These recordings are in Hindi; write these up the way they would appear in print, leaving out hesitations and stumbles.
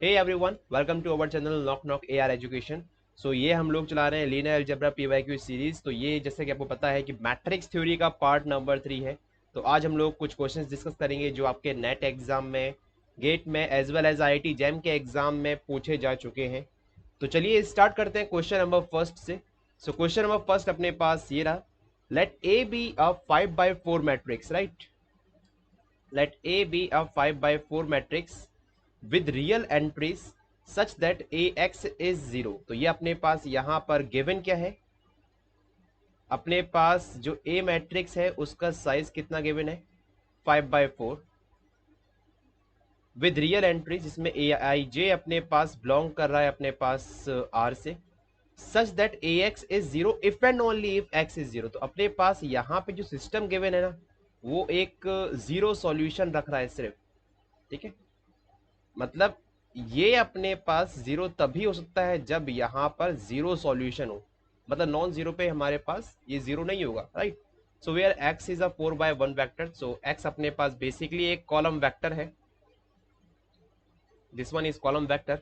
Hey everyone, welcome to our channel knock knock AR education. So ये हम लोग चला रहे हैं लीनियर अलजेब्रा पीवाईक्यू सीरीज। तो ये जैसे कि आपको पता है कि मैट्रिक्स थ्योरी का पार्ट नंबर 3 है। तो आज हम लोग कुछ क्वेश्चंस डिस्कस करेंगे जो आपके नेट एग्जाम में, गेट में as well as IIT JAM के एग्जाम में पूछे जा चुके हैं। तो चलिए स्टार्ट करते हैं क्वेश्चन नंबर फर्स्ट से। सो क्वेश्चन नंबर फर्स्ट अपने पास ये रहा। Let A B a 5/4 matrix, right. Let A be a 5/4 matrix with real entries such that AX is 0। तो ये अपने पास यहां पर गिवन क्या है, अपने पास जो A मैट्रिक्स है उसका साइज कितना गिवन है, 5/4 विद रियल एंट्रीज, जिसमें ए आई जे अपने पास बिलोंग कर रहा है अपने पास आर से, सच that A x is zero if and only if x is zero. तो अपने पास यहाँ पे जो सिस्टम गिवन है ना, वो एक जीरो सॉल्यूशन रख रहा है सिर्फ। ठीक है, मतलब ये अपने पास जीरो तभी हो सकता है जब यहां पर जीरो सॉल्यूशन हो, मतलब नॉन जीरो पे हमारे पास ये जीरो नहीं होगा, right. So where X is a 4/1 vector, so X अपने पास बेसिकली एक कॉलम वेक्टर है। This one is column vector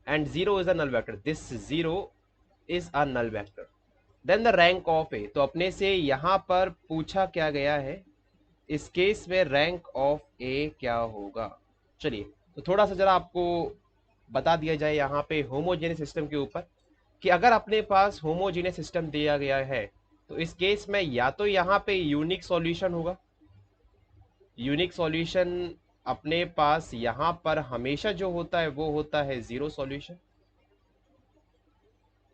and zero is a null vector, this zero is a null vector. Then the rank of A, तो अपने से यहां पर पूछा क्या गया है, इस केस में रैंक ऑफ ए क्या होगा। चलिए तो थोड़ा सा जरा आपको बता दिया जाए यहाँ पे होमोजेनियस सिस्टम के ऊपर, कि अगर अपने पास होमोजेनियस सिस्टम दिया गया है तो इस केस में या तो यहाँ पे यूनिक सॉल्यूशन होगा। यूनिक सॉल्यूशन अपने पास यहाँ पर हमेशा जो होता है वो होता है जीरो सॉल्यूशन,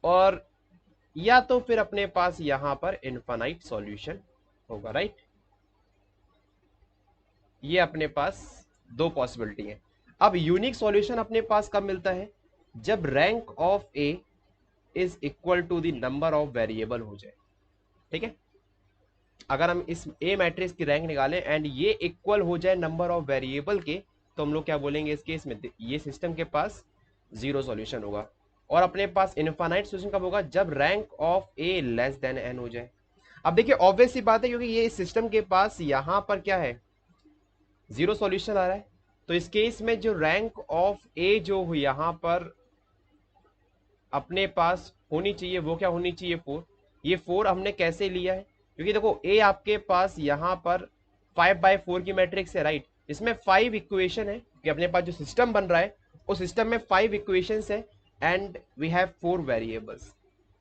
और या तो फिर अपने पास यहाँ पर इनफाइनाइट सॉल्यूशन होगा, राइट। ये अपने पास दो पॉसिबिलिटी है। अब यूनिक सॉल्यूशन अपने पास कब मिलता है, जब rank of A is equal to the number of variable हो जाए। ठीक है, अगर हम इस ए मैट्रिक्स की रैंक निकालें एंड ये इक्वल हो जाए नंबर ऑफ वेरिएबल के, तो हम लोग क्या बोलेंगे इस केस में, ये सिस्टम के पास जीरो सॉल्यूशन होगा। और अपने पास इनफाइनाइट सॉल्यूशन कब होगा, जब rank of A less than N हो जाए। अब देखिए ऑब्वियस सी बात है, क्योंकि ये इस सिस्टम के पास यहां पर क्या है, जीरो सॉल्यूशन आ रहा है। तो इस केस में जो रैंक ऑफ ए जो यहां पर अपने पास होनी चाहिए वो क्या होनी चाहिए, 4। ये 4 हमने कैसे लिया है, क्योंकि देखो ए आपके पास यहां पर 5/4 की मैट्रिक्स है, राइट। इसमें 5 इक्वेशन है कि अपने पास जो सिस्टम बन रहा है उस सिस्टम में 5 इक्वेशन है एंड वी हैव 4 वेरिएबल्स।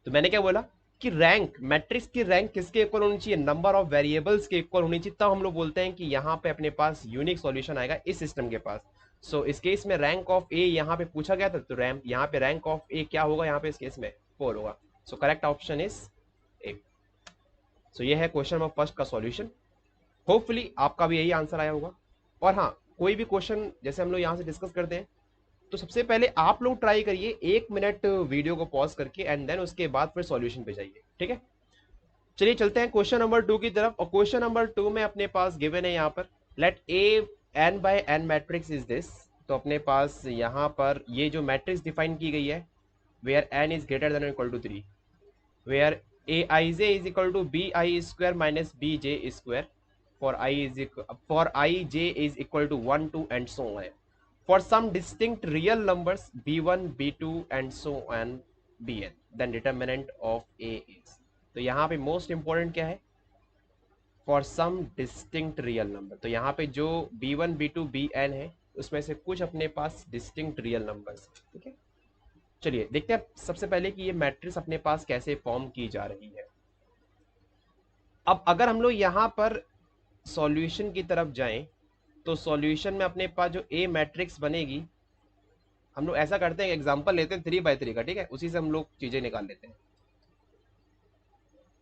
तो मैंने क्या बोला कि रैंक, मैट्रिक्स की रैंक किसके इक्वल होनी चाहिए, नंबर ऑफ वेरिएबल्स के इक्वल होनी चाहिए, तब हम लोग बोलते हैं कि यहाँ पे अपने पास यूनिक सॉल्यूशन आएगा इस सिस्टम के पास। सो इस केस में रैंक ऑफ ए यहाँ पे पूछा गया था, तो रैंक यहाँ पे रैंक ऑफ ए क्या होगा, यहाँ पे इस केस में 4 होगा। So correct option is A. So ये है क्वेश्चन नंबर फर्स्ट का सॉल्यूशन। होपफुली आपका भी यही आंसर आया होगा। और हाँ, कोई भी क्वेश्चन जैसे हम लोग यहाँ से डिस्कस करते हैं, तो सबसे पहले आप लोग ट्राई करिए 1 मिनट वीडियो को पॉज करके एंड देन उसके बाद फिर सॉल्यूशन पे जाइए, ठीक है। चलिए चलते हैं क्वेश्चन नंबर 2 की तरफ। और क्वेश्चन नंबर 2 में अपने पास गिवन है यहाँ पर, let A N by N matrix is this. तो अपने पास यहाँ पर ये जो मैट्रिक्स डिफाइन की गई है, where N is greater than equal to 3, where A I J is equal to B I square minus B J square, for I J is equal to 1 2 and so on, for some distinct real numbers b1 b2 and so on bn, then determinant of a is। तो यहाँ पे मोस्ट इंपॉर्टेंट क्या है, for some distinct real number. तो यहाँ पे जो b1 b2 bn है उसमें से कुछ अपने पास डिस्टिंक्ट रियल नंबर्स, ठीक है। चलिए देखते हैं सबसे पहले कि ये मैट्रिक्स अपने पास कैसे फॉर्म की जा रही है। अब अगर हम लोग यहाँ पर सॉल्यूशन की तरफ जाएं, तो सॉल्यूशन में अपने पास जो ए मैट्रिक्स बनेगी, हम लोग ऐसा करते हैं, एग्जांपल लेते हैं 3/3 का, ठीक है, उसी से हम लोग चीजें निकाल लेते हैं।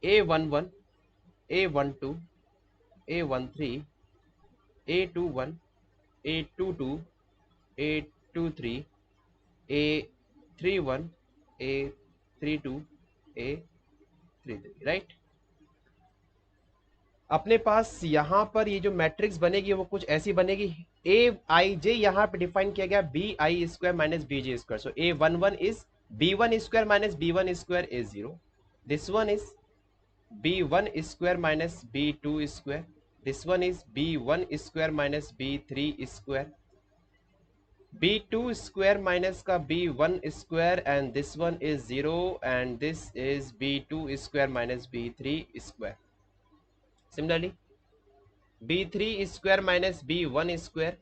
A11, A12, A13, A21, A22, A23, A31, A32, A33, right. अपने पास यहाँ पर ये जो मैट्रिक्स बनेगी वो कुछ ऐसी बनेगी। ए आई जे यहाँ पे डिफाइन किया गया B I square minus B J square, so A11 is b1 square minus b1 square is 0, this one is b1 square minus b2 square, this one is b1 square minus b3 square, b2 square minus का b1 square and this one is 0 and this is b2 square minus b3 square. Similarly, b3 square minus b1 square,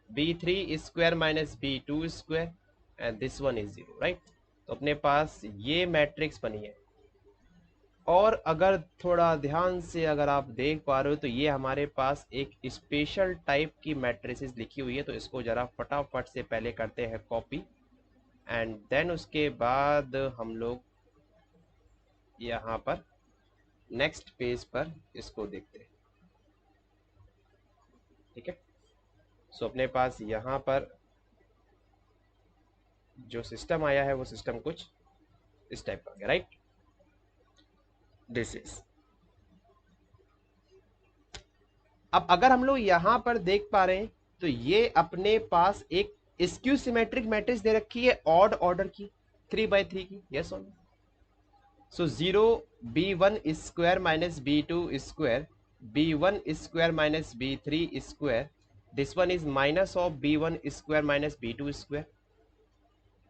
b3 square minus b2 square and this one is 0, right? तो अपने पास ये मैट्रिक्स बनी है. और अगर थोड़ा ध्यान से अगर आप देख पा रहे हो तो ये हमारे पास एक स्पेशल टाइप की मैट्रिसेस लिखी हुई है. तो इसको जरा फटाफट से पहले करते हैं कॉपी एंड देन उसके बाद हम लोग यहाँ पर नेक्स्ट पेज पर इसको देखते हैं. ठीक है. सो अपने पास यहाँ पर जो सिस्टम आया है वो सिस्टम कुछ इस टाइप का गया, राइट. This is. अब अगर हम लोग यहां पर देख पा रहे हैं तो ये अपने पास एक स्क्यू सिमेट्रिक मैट्रिक्स दे रखी है ऑड ऑर्डर की 3/3 की. यस और no. So 0 b1 square minus b2 square, b1 square minus b3 square, this one is minus of b1 square minus b2 square,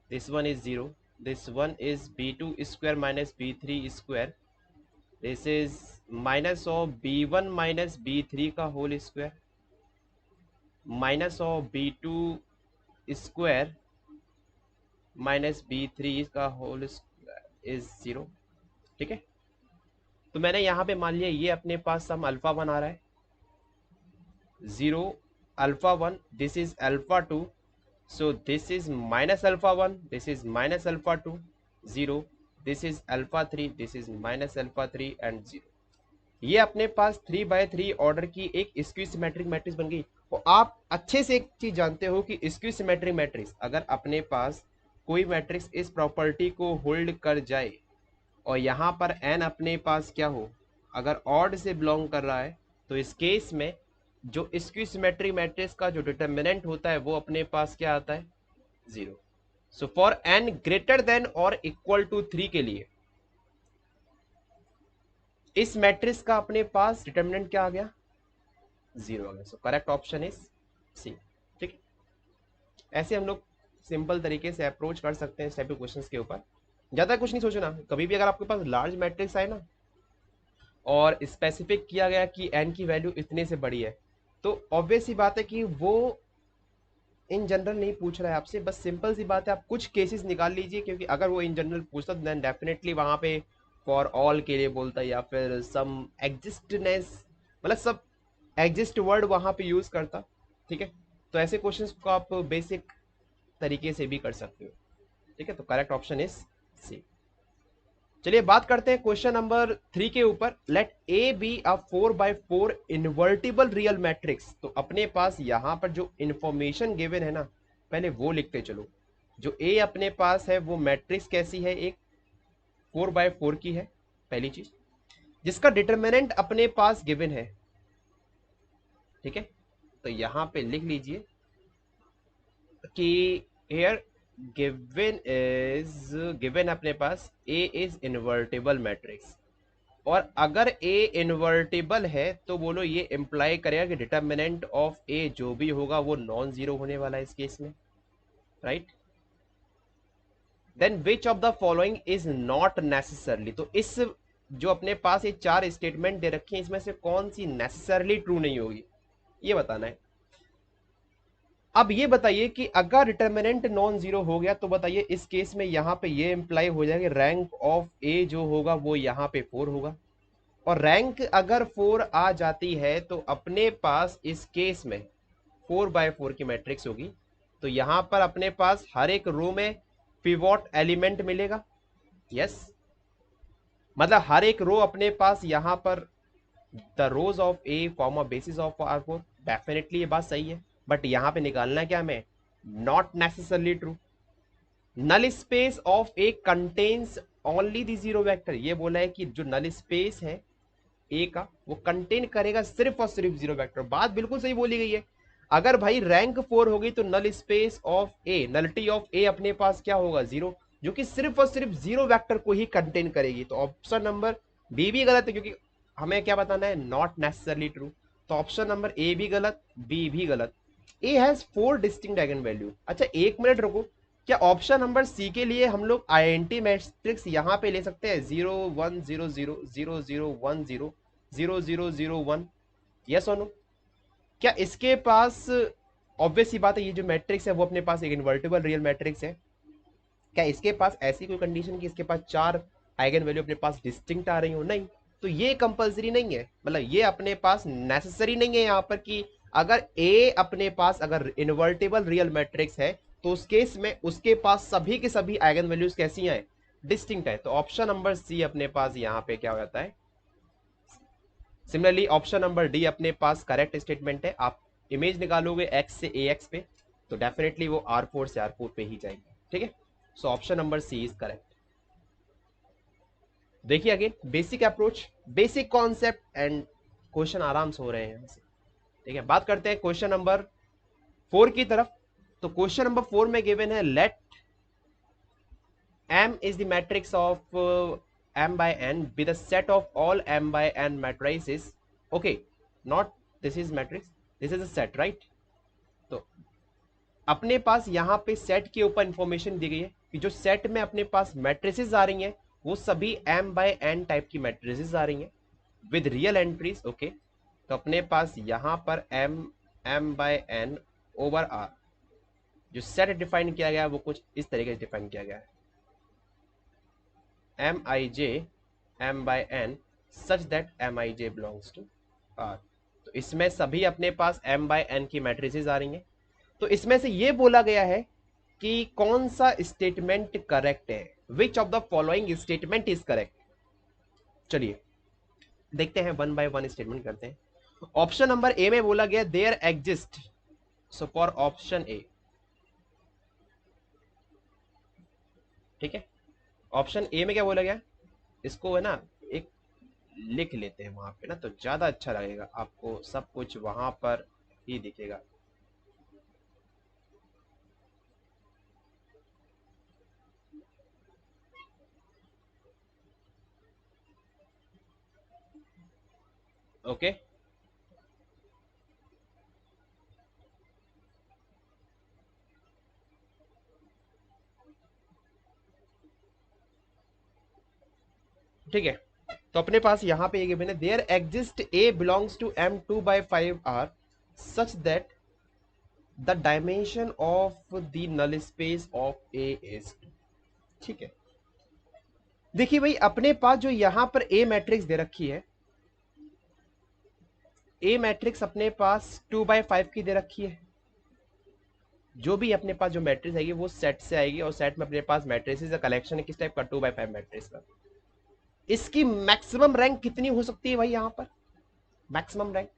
this one is 0, this one is b2 square minus b3 square, this is minus of b1 minus b3 का whole square, minus of b2 square minus b3 का whole square is 0. ठीक है. तो मैंने यहाँ पे मान लिया ये अपने पास सम अल्फा 1 आ रहा है. 0 alpha 1, this is alpha 2. So this is minus alpha 1, this is minus alpha 2, 0, this is alpha 3, this is minus alpha 3 and 0. ये अपने पास 3/3 ऑर्डर की एक स्क्यू सिमेट्रिक मैट्रिक्स बन गई. और आप अच्छे से एक चीज जानते हो कि स्क्यू सिमेट्रिक मैट्रिक्स अगर अपने पास कोई मैट्रिक्स इस प्रॉपर्टी को होल्ड कर जाए और यहाँ पर n अपने पास क्या हो, अगर ऑड से बिलोंग कर रहा है तो इस केस में जो स्क्यू सिमेट्रिक मैट्रिक्स का जो डिटर्मिनेंट होता है वो अपने पास क्या आता है 0. So for n greater than और इक्वल टू 3 के लिए इस मैट्रिक्स का अपने पास डिटर्मिनेंट क्या आ गया 0 आ गया. So correct option is C. ठीक है. ऐसे हम लोग सिंपल तरीके से अप्रोच कर सकते हैं इस टाइप के क्वेश्चंस के ऊपर. ज्यादा कुछ नहीं सोचना. कभी भी अगर आपके पास लार्ज मैट्रिक्स आए ना और स्पेसिफिक किया गया कि n की वैल्यू इतने से बड़ी है तो ऑब्वियस सी बात है कि वो इन जनरल नहीं पूछ रहा है आपसे. बस सिंपल सी बात है आप कुछ केसेस निकाल लीजिए क्योंकि अगर वो इन जनरल पूछता देन डेफिनेटली वहां पे फॉर ऑल के लिए बोलता है या फिर सम एग्जिस्टनेस मतलब सब एग्जिस्ट वर्ड वहां पे यूज करता. ठीक है. तो ऐसे क्वेश्चंस को आप बेसिक तरीके से भी कर सकते हो. ठीक है. तो करेक्ट ऑप्शन इज सी. चलिए बात करते हैं क्वेश्चन नंबर 3 के ऊपर. Let A B a 4/4 invertible real matrix. तो अपने पास यहां पर जो इंफॉर्मेशन गिवन है ना पहले वो लिखते चलो. जो ए अपने पास है वो मैट्रिक्स कैसी है, एक 4/4 की है पहली चीज, जिसका डिटर्मिनेंट अपने पास गिवन है. ठीक है. तो यहां पे लिख लीजिए कि हियर गिवन अपने पास A इज इन्वर्टिबल मैट्रिक्स. और अगर A इन्वर्टिबल है तो बोलो ये इंप्लाई करेगा कि डिटर्मिनेंट ऑफ A जो भी होगा वो नॉन जीरो होने वाला है इस केस में, right. Then which of the following is not necessarily. तो इस जो अपने पास ये 4 स्टेटमेंट दे रखे हैं इसमें से कौन सी नेसेसरली ट्रू नहीं होगी ये बताना है. अब ये बताइए कि अगर डिटर्मिनेंट नॉन जीरो हो गया तो बताइए इस केस में यहां पे ये इंप्लाई हो जाएगा रैंक ऑफ ए जो होगा वो यहां पे 4 होगा. और रैंक अगर 4 आ जाती है तो अपने पास इस केस में 4/4 की मैट्रिक्स होगी. तो यहां पर अपने पास हर एक रो में पिवोट एलिमेंट मिलेगा. यस. मतलब हर एक रो अपने पास यहां पर the rose of A form a basis of R4. Definitely ये बात सही है. बट यहां पे निकालना क्या हमें, not necessarily true. Null space of A contains only the zero vector. ये बोला है कि जो नल स्पेस है ए का वो कंटेन करेगा सिर्फ और सिर्फ जीरो वेक्टर. बात बिल्कुल सही बोली गई है. अगर भाई रैंक 4 होगी तो null space of A, nullity of A अपने पास क्या होगा 0, जो कि सिर्फ और सिर्फ जीरो वेक्टर को ही कंटेन करेगी. तो ऑप्शन नंबर बी भी गलत है क्योंकि हमें क्या बताना है, नॉट नेसेसरली ट्रू. तो ऑप्शन नंबर ए भी गलत, बी भी गलत. A has 4 distinct eigen value. अच्छा एक मिनट रुको, क्या ऑप्शन नंबर सी के लिए हम लोग आईडेंटिटी मैट्रिक्स यहाँ पे ले सकते हैं 0 1 0 0 0 0 1 0 0 0 0 1? यस और नो? क्या इसके पास, ऑब्वियस सी बात है, ये जो मैट्रिक्स है वो अपने पास एक इन्वर्टिबल रियल मैट्रिक्स है, क्या इसके पास ऐसी कोई कंडीशन कि इसके पास 4 आइगन वैल्यू अपने पास डिस्टिंक्ट आ रही हो? नहीं। तो ये कंपलसरी नहीं है, मतलब ये अपने पास नेसेसरी नहीं है यहाँ पर कि अगर ए अपने पास अगर इन्वर्टिबल रियल मैट्रिक्स है तो उस केस में उसके पास सभी के सभी आइगन वैल्यूज कैसी हैं? डिस्टिंक्ट है। तो ऑप्शन नंबर सी अपने पास यहाँ पे क्या हो जाता है? सिमिलरली ऑप्शन नंबर डी अपने पास करेक्ट स्टेटमेंट है। आप इमेज निकालोगे एक्स से ए एक्स पे तो डेफिनेटली वो R4 से R4 पे ही जाएगी। ठीक है, so option number C is correct. देखिए again basic approach, basic concept and question आराम से हो रहे हैं यहाँ से। ठीक है, बात करते हैं क्वेश्चन नंबर 4 की तरफ। तो क्वेश्चन नंबर 4 में गिवन है late M is the matrix of M by N be the set of all M by N matrices. Okay, not this is matrix, this is a set, right? तो अपने पास यहाँ पे सेट के ऊपर इंफॉर्मेशन दी गई है कि जो सेट में अपने पास मैट्रिसेस आ रही हैं वो सभी M by N टाइप की मैट्रिसेस आ रही हैं विद रियल एंट्रीज। ओके, तो अपने पास यहाँ पर M by N over R जो सेट डिफाइन किया गया है वो कुछ इस तरीके से डिफाइन किया गया है, Mij M by N such that Mij belongs to R। तो इसमें सभी अपने पास M by N की मैट्रिसेस आ रही हैं। तो इसमें से ये बोला गया है कि कौन सा स्टेटमेंट करेक्ट है, विच of the following statement is correct. चलिए देखते हैं, वन बाय वन स्टेटमेंट करते हैं। ऑप्शन नंबर ए में बोला गया there exist, so for option A, ठीक है, ऑप्शन ए में क्या बोला गया, इसको है ना एक लिख लेते हैं वहां पे ना तो ज्यादा अच्छा लगेगा, आपको सब कुछ वहां पर ही दिखेगा। ओके ठीक है, तो अपने पास यहाँ पे ये गिवन है there exist A belongs to M2 by 5R such that the dimension of the null space of A is 2। ठीक है, देखिए भाई अपने पास जो यहाँ पर ए मैट्रिक्स दे रखी है, ए मैट्रिक्स अपने पास 2/5 की दे रखी है। जो भी अपने पास जो मैट्रिक्स आएगी वो सेट से आएगी और सेट में अपने पास मैट्रिसेस का कलेक्शन है किस टाइप का, 2/5 मैट्रिक्स का। इसकी मैक्सिमम रैंक कितनी हो सकती है भाई यहाँ पर, maximum rank,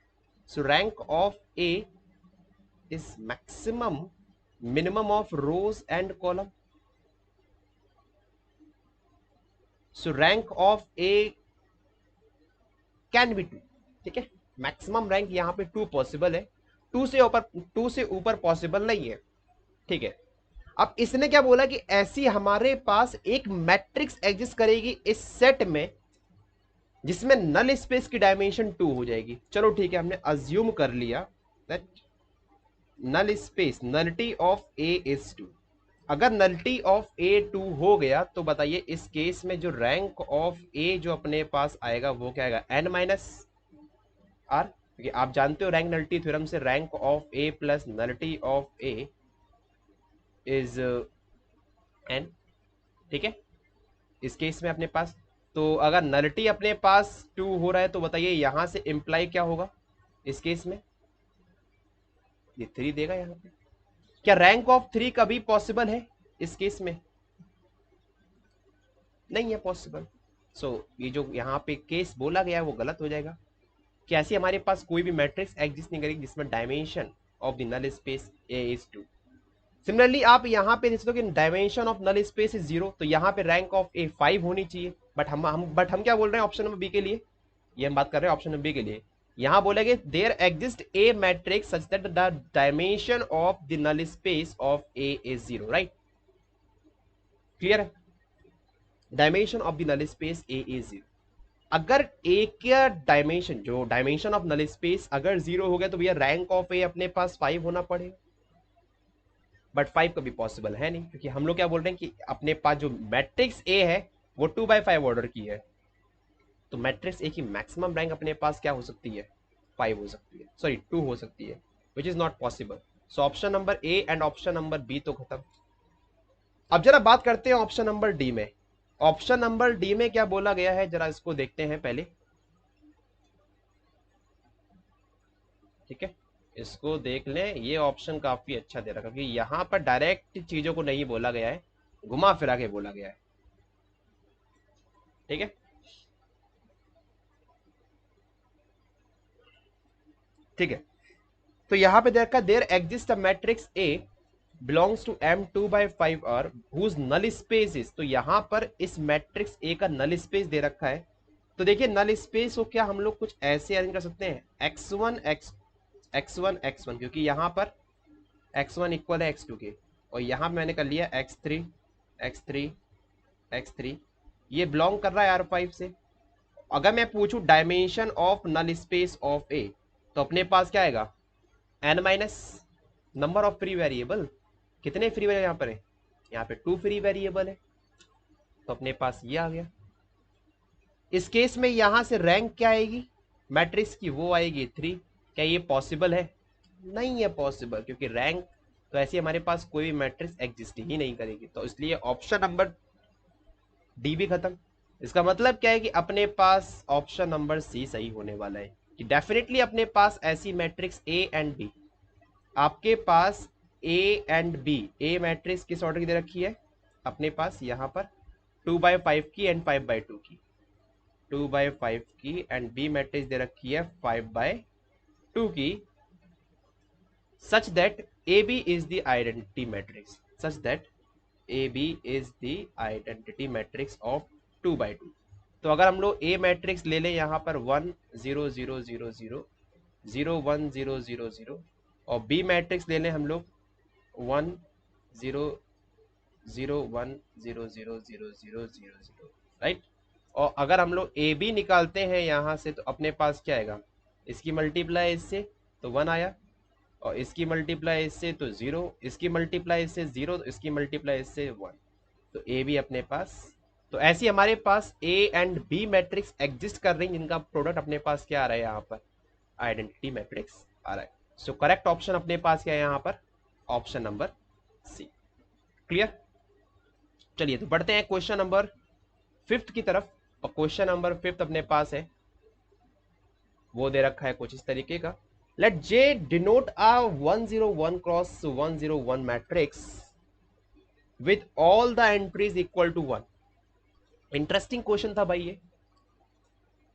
so rank of A is maximum minimum of rose and column, so rank of A can be 2। ठीक है, मैक्सिमम रैंक यहाँ पे 2 पॉसिबल है, 2 से ऊपर पॉसिबल नहीं है। ठीक है, अब इसने क्या बोला कि ऐसी हमारे पास एक मैट्रिक्स एग्जिस्ट करेगी इस सेट में जिसमें नल स्पेस की डायमेंशन 2 हो जाएगी। चलो ठीक है, हमने अज्यूम कर लिया that null space, nullity of A is 2। अगर नलिटी ऑफ ए 2 हो गया तो बताइए इस केस में जो रैंक ऑफ ए जो अपने पास आएगा वो क्या आएगा, n माइनस आर, क्योंकि आप जानते हो रैंक नलिटी थ्योरम से rank of A plus nullity of A is n। ठीक है, इस केस में अपने पास, तो अगर नलिटी अपने पास 2 हो रहा है तो बताइए यहां से इंप्लाई क्या होगा, इस केस में ये 3 देगा यहाँ पे। क्या रैंक ऑफ 3 कभी पॉसिबल है इस केस में, नहीं है पॉसिबल। सो ये जो यहाँ पे केस बोला गया है वो गलत हो जाएगा कि ऐसी हमारे पास कोई भी मैट्रिक्स एग्जिस्ट नहीं करेगी जिसमें dimension of the null space A is 2। Similarly आप यहाँ पे देख सकते हो कि dimension of null space is 0, तो यहाँ पे रैंक ऑफ ए 5 होनी चाहिए, बट हम क्या बोल रहे हैं ऑप्शन नंबर बी के लिए, ये हम बात कर रहे हैं ऑप्शन नंबर बी के लिए। यहां बोलेगे there exist a matrix such that the dimension of the null space of A is 0, right, clear है, dimension of the null space A is 0। अगर ए का डायमेंशन, जो डायमेंशन ऑफ नल स्पेस अगर 0 हो गया तो भैया रैंक ऑफ ए अपने पास 5 होना पड़ेगा, बट 5 कभी पॉसिबल है नहीं, क्योंकि हम लोग क्या बोल रहे हैं कि अपने पास जो मैट्रिक्स ए है वो 2/5 ऑर्डर की है, तो मैट्रिक्स ए की मैक्सिमम रैंक अपने पास क्या हो सकती है, 5 हो सकती है, सॉरी 2 हो सकती है, which is not possible. So option number A and option number B तो खत्म। अब जरा बात करते हैं ऑप्शन नंबर डी में। ऑप्शन नंबर डी में क्या बोला गया है, जरा इसको देखते हैं पहले, ठीक है, इसको देख लें। ये ऑप्शन काफी अच्छा दे रखा है, क्योंकि यहां पर डायरेक्ट चीजों को नहीं बोला गया है, घुमा फिरा के बोला गया है, ठीक है, ठीक है। तो यहां पे देखा, there exist a matrix A belongs to M2/5 R whose null space is, तो यहां पर इस मैट्रिक्स ए का नल स्पेस दे रखा है। तो देखिए नल स्पेस को क्या हम लोग कुछ ऐसे अरेंज कर सकते हैं, x1 क्योंकि यहां पर x1 इक्वल है x2 के, और यहां मैंने कर लिया x3 ये बिलोंग कर रहा है R5 से। अगर मैं पूछूं dimension of null space of A, तो अपने पास क्या आएगा, n minus number of free variable, कितने फ्री वेरिएबल यहाँ पर है, यहाँ पे 2 फ्री वेरिएबल है, तो अपने पास ये आ गया। इस केस में यहां से रैंक क्या आएगी मैट्रिक्स की, वो आएगी 3। क्या ये पॉसिबल है, नहीं है पॉसिबल, क्योंकि रैंक तो ऐसी हमारे पास कोई भी मैट्रिक्स एग्जिस्ट ही नहीं करेगी, तो इसलिए ऑप्शन नंबर डी भी खत्म। इसका मतलब क्या है कि अपने पास ऑप्शन नंबर सी सही होने वाला है, कि डेफिनेटली अपने पास ऐसी मैट्रिक्स ए एंड बी, आपके पास A and B, A matrix किस ऑर्डर की दे रखी है अपने पास यहाँ पर 2/5 की एंड 5/2 की, 2/5 की, एंड बी मैट्रिक्स दे रखी है 5/2 की, such that A B is the identity matrix, such that A B is the identity matrix of 2/2। तो अगर हम लोग ए मैट्रिक्स ले लें यहाँ पर 1 0 0 0 0 0 1 0 0 0, और बी मैट्रिक्स ले लें हम लोग 1 0 0 1 0 0 0 0 0 0, राइट। और अगर हम लोग ए बी निकालते हैं यहाँ से, तो अपने पास क्या आएगा, इसकी मल्टीप्लाई इससे तो 1 आया, और इसकी मल्टीप्लाई इससे तो 0, इसकी मल्टीप्लाई इससे 0, तो इसकी मल्टीप्लाई इससे 1, तो ए बी अपने पास। तो ऐसी हमारे पास A and B matrix exist कर रही हैं, जिनका प्रोडक्ट अपने पास क्या आ रहा है यहाँ पर, आइडेंटिटी मैट्रिक्स आ रहा है। सो करेक्ट ऑप्शन अपने पास क्या है यहाँ पर, ऑप्शन नंबर सी। क्लियर। चलिए तो बढ़ते हैं क्वेश्चन नंबर 5 की तरफ, और क्वेश्चन नंबर 5 अपने पास है, वो दे रखा है कुछ इस तरीके का, let J denote a 101 cross 101 matrix with all the entries equal to 1। Interesting question था भाई ये,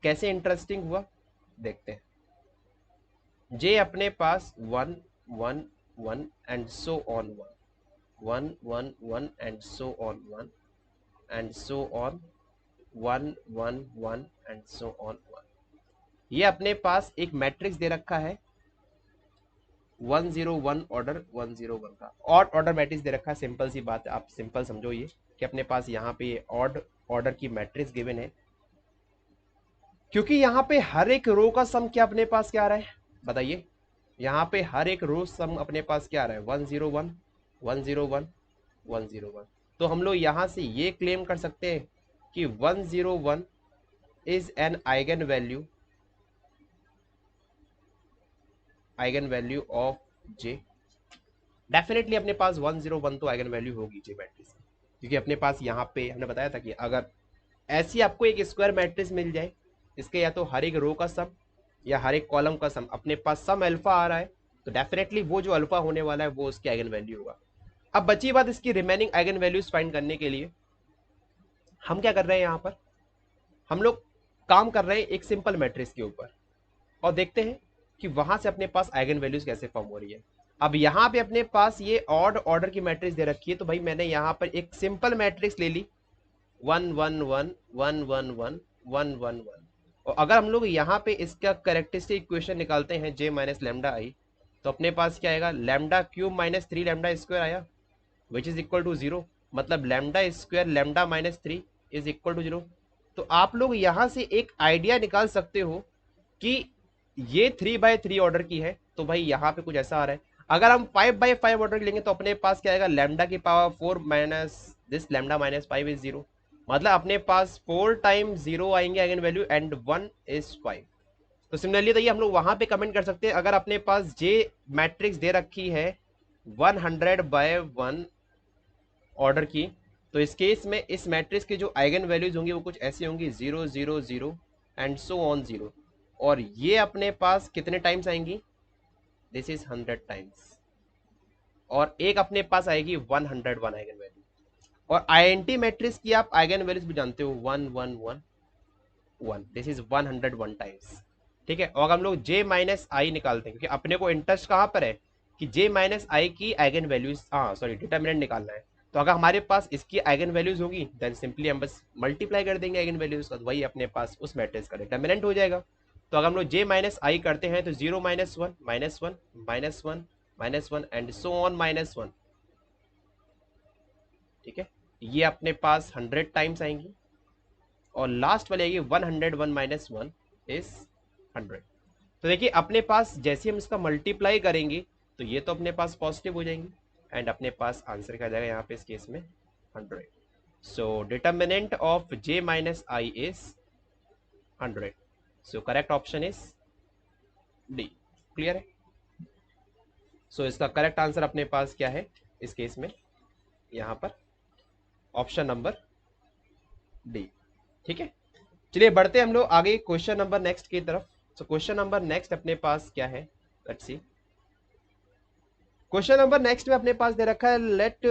कैसे इंटरेस्टिंग हुआ देखते हैं। जे अपने पास 1 1 1 and so on 1 1 1 and so on 1 and so on 1 1 1 and so on 1, ये अपने पास एक मैट्रिक्स दे रखा है 101 ऑर्डर 101 का, ऑड ऑर्डर मैट्रिक्स दे रखा है। सिंपल सी बात है, आप सिंपल समझो ये कि अपने पास यहाँ पे ये ऑड ऑर्डर की मैट्रिक्स गिवन है, क्योंकि यहाँ पे हर एक रो का सम क्या अपने पास क्या आ रहा है बताइए, यहाँ पे हर एक रो सम अपने पास क्या आ रहा है 101 101 101। तो हम लोग यहाँ से ये क्लेम कर सकते हैं कि 101 is an eigen value of J. Definitely अपने पास 101 तो आइगन वैल्यू होगी जे मैट्रिक्स की, क्योंकि अपने पास यहाँ पे हमने बताया था कि अगर ऐसी आपको एक स्क्वायर मैट्रिक्स मिल जाए, इसके या तो हर एक रो का सम या हर एक कॉलम का सम अपने पास सम अल्फा आ रहा है, तो डेफिनेटली वो जो अल्फा होने वाला है वो उसकी आइगन वैल्यू होगा। अब बची बात इसकी रिमेनिंग आइगन वैल्यूज फाइंड करने के लिए हम क्या कर रहे हैं, यहाँ पर हम लोग काम कर रहे हैं एक सिंपल मैट्रिक्स के ऊपर, और देखते हैं कि वहां से अपने पास आइगन वैल्यूज कैसे फॉर्म हो रही है। अब यहाँ पे अपने पास ये ऑड ऑर्डर की मैट्रिक्स दे रखी है, तो भाई मैंने यहाँ पर एक सिंपल मैट्रिक्स ले ली 1 1 1 1 1 1 1 1 1, और अगर हम लोग यहाँ पे इसका कैरेक्टरिस्टिक इक्वेशन निकालते हैं जे माइनस लैम्डा आई, तो अपने पास क्या आएगा, lambda cube minus 3 lambda square आया, विच इज इक्वल टू 0, मतलब lambda square lambda minus 3 is equal to 0। तो आप लोग यहां से एक आइडिया निकाल सकते हो कि ये 3/3 ऑर्डर की है, तो भाई यहाँ पे कुछ ऐसा आ रहा है। अगर हम 5/5 ऑर्डर की लेंगे तो अपने पास क्या आएगा, लैम्डा की power 4 minus this lambda minus 5 is 0। मतलब अपने पास 4 टाइम 0 आएंगे आइगन वैल्यू एंड 1 इज 5। तो सिमिलरली तो ये हम लोग वहां पे कमेंट कर सकते हैं। अगर अपने पास जे मैट्रिक्स दे रखी है 100/1 ऑर्डर की, तो इस केस में इस मैट्रिक्स की जो आइगन वैल्यूज होंगी वो कुछ ऐसी होंगी 0 0 0 एंड सो ऑन 0। और ये अपने पास कितने टाइम्स आएंगी, दिस इज 100 टाइम्स। और एक अपने पास आएगी 101 आइगन वैल्यू। और आईएनटी मैट्रिक्स की आप आइगन वैल्यूज भी जानते हो 1 1 1 1, दिस इज 101 टाइम्स। ठीक है। और हम लोग जे माइनस आई निकालते हैं क्योंकि अपने को इंटरेस्ट कहां पर है कि जे माइनस आई की आइगन वैल्यूज, हाँ सॉरी डिटर्मिनेंट निकालना है। तो अगर हमारे पास इसकी आइगन वैल्यूज होगी देन सिंपली हम बस मल्टीप्लाई कर देंगे आइगन वैल्यूज का, तो वही अपने पास उस मैट्रिक्स का डिटर्मिनेंट हो जाएगा। तो अगर हम लोग जे माइनस आई करते हैं तो 0 minus 1 minus 1 minus 1 minus 1 and so on minus 1। ठीक है। ये अपने पास 100 टाइम्स आएंगी और लास्ट वाली आएगी 101 माइनस 1 इज 100। तो देखिए अपने पास जैसे हम इसका मल्टीप्लाई करेंगे तो ये तो अपने पास पॉजिटिव हो जाएंगी एंड अपने पास आंसर क्या जाएगा यहाँ पे इस केस में 100। So determinant of j minus I is 100। So correct option is D. Clear है। सो इसका करेक्ट आंसर अपने पास क्या है इस केस में, यहाँ पर ऑप्शन नंबर डी। ठीक है। चलिए बढ़ते हम लोग आगे क्वेश्चन नंबर नेक्स्ट की तरफ। सो क्वेश्चन नंबर नेक्स्ट अपने पास क्या है, let's see. Question number next में अपने पास दे रखा है let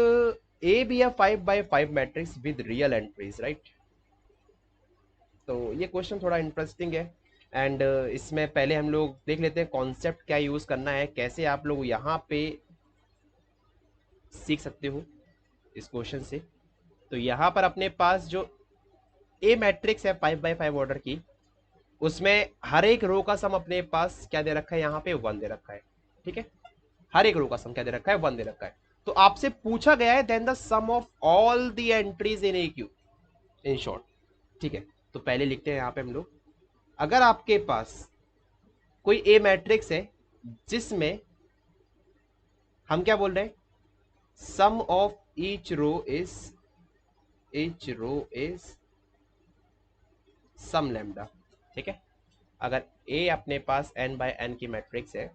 A B a 5/5 matrix with real entries, right. तो ये क्वेश्चन थोड़ा इंटरेस्टिंग है एंड इसमें पहले हम लोग देख लेते हैं कॉन्सेप्ट क्या यूज करना है, कैसे आप लोग यहाँ पे सीख सकते हो इस क्वेश्चन से। तो यहाँ पर अपने पास जो ए मैट्रिक्स है 5/5 ऑर्डर की, उसमें हर एक रो का सम अपने पास क्या दे रखा है, यहाँ पे 1 दे रखा है। ठीक है। हर एक रो का सम क्या दे रखा है, 1 दे रखा है। तो आपसे पूछा गया है then the sum of all the entries in A Q, in short. ठीक है। तो पहले लिखते हैं यहाँ पे हम लोग, अगर आपके पास कोई ए मैट्रिक्स है जिसमें हम क्या बोल रहे हैं, sum of each row is sum lambda. ठीक है। अगर ए अपने पास n/n की मैट्रिक्स है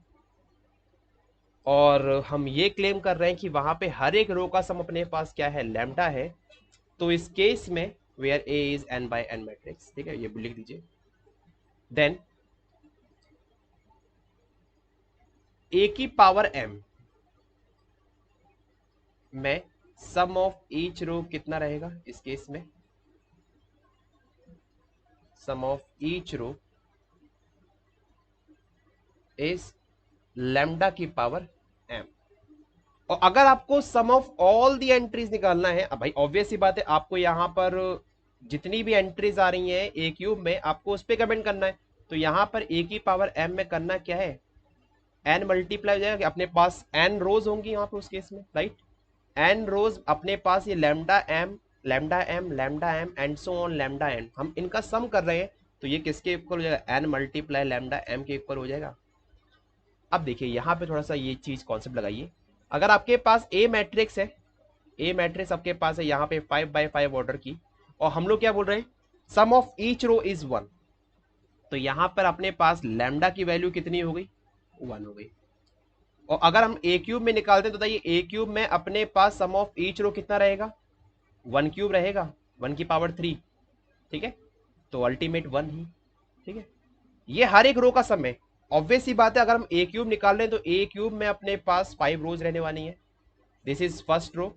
और हम ये क्लेम कर रहे हैं कि वहां पे हर एक रो का सम अपने पास क्या है, लैम्डा है, तो इस केस में where A is n/n matrix, ठीक है, ये लिख दीजिए। देन ए की पावर m में सम ऑफ ईच रो कितना रहेगा इस केस में, sum of each row is lambda की पावर m। और अगर आपको sum of all the entries निकालना है, अब भाई ऑब्वियस सी बात है, आपको यहां पर जितनी भी एंट्रीज आ रही हैं ए क्यूब में आपको उस पर कमेंट करना है। तो यहां पर ए की पावर m में करना क्या है, n मल्टीप्लाई हो जाएगा कि अपने पास n रोज होंगी यहाँ पे उस केस में, राइट। n रोज अपने पास ये lambda m lambda m lambda m and so on lambda n, हम इनका सम कर रहे हैं। तो ये किसके इक्वल हो जाएगा, n मल्टीप्लाई लैम्डा m के इक्वल हो जाएगा। अब देखिए यहाँ पे थोड़ा सा ये चीज कॉन्सेप्ट लगाइए। अगर आपके पास ए मैट्रिक्स है, ए मैट्रिक्स आपके पास है यहाँ पे 5/5 ऑर्डर की, और हम लोग क्या बोल रहे हैं, sum of each row is 1, तो यहाँ पर अपने पास लैम्डा की वैल्यू कितनी हो गई, 1 हो गई। और अगर हम ए क्यूब में निकालते हैं तो बताइए ए क्यूब में अपने पास सम ऑफ ईच रो कितना रहेगा, 1 क्यूब रहेगा, 1 की पावर 3। ठीक है। तो अल्टीमेट 1 ही। ठीक है। ये हर एक रो का सम है। ऑब्वियस सी बात है, अगर हम ए क्यूब निकाल रहे हैं तो ए क्यूब में अपने पास 5 रोज रहने वाली है। This is first row,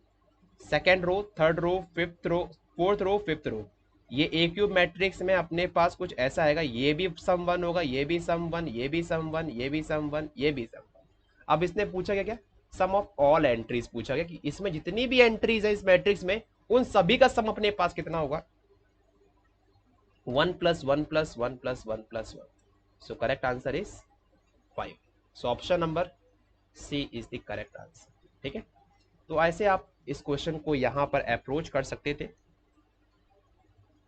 second row, third row, fifth row, fourth row, fifth row. ये ए क्यूब मैट्रिक्स में अपने पास कुछ ऐसा आएगा, ये भी सम 1 होगा, ये भी सम 1, ये भी सम 1, ये भी सम 1, ये भी सम 1। अब इसने पूछा क्या, क्या सम ऑफ ऑल एंट्रीज पूछा गया कि इसमें जितनी भी एंट्रीज है इस मैट्रिक्स में उन सभी का सम अपने पास कितना होगा, 1 + 1 + 1 + 1 + 1। So correct answer is 5। So option number C is the correct answer. ठीक है। तो ऐसे आप इस क्वेश्चन को यहां पर अप्रोच कर सकते थे।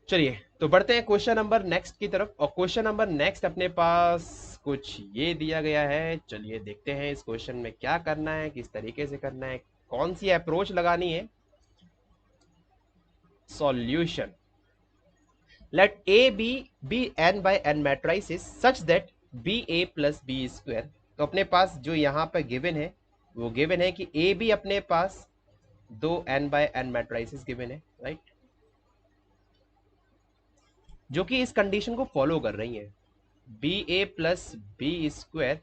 चलिए तो बढ़ते हैं क्वेश्चन नंबर नेक्स्ट की तरफ, और क्वेश्चन नंबर नेक्स्ट अपने पास कुछ ये दिया गया है। चलिए देखते हैं इस क्वेश्चन में क्या करना है, किस तरीके से करना है, कौन सी अप्रोच लगानी है। Solution, let A B n by n matrices such that B A plus B square. तो अपने पास जो यहाँ पर गिवन है वो गिवन है कि ए बी अपने पास दो n by n matrices given है, राइट, जो कि इस कंडीशन को फॉलो कर रही है। B A plus B square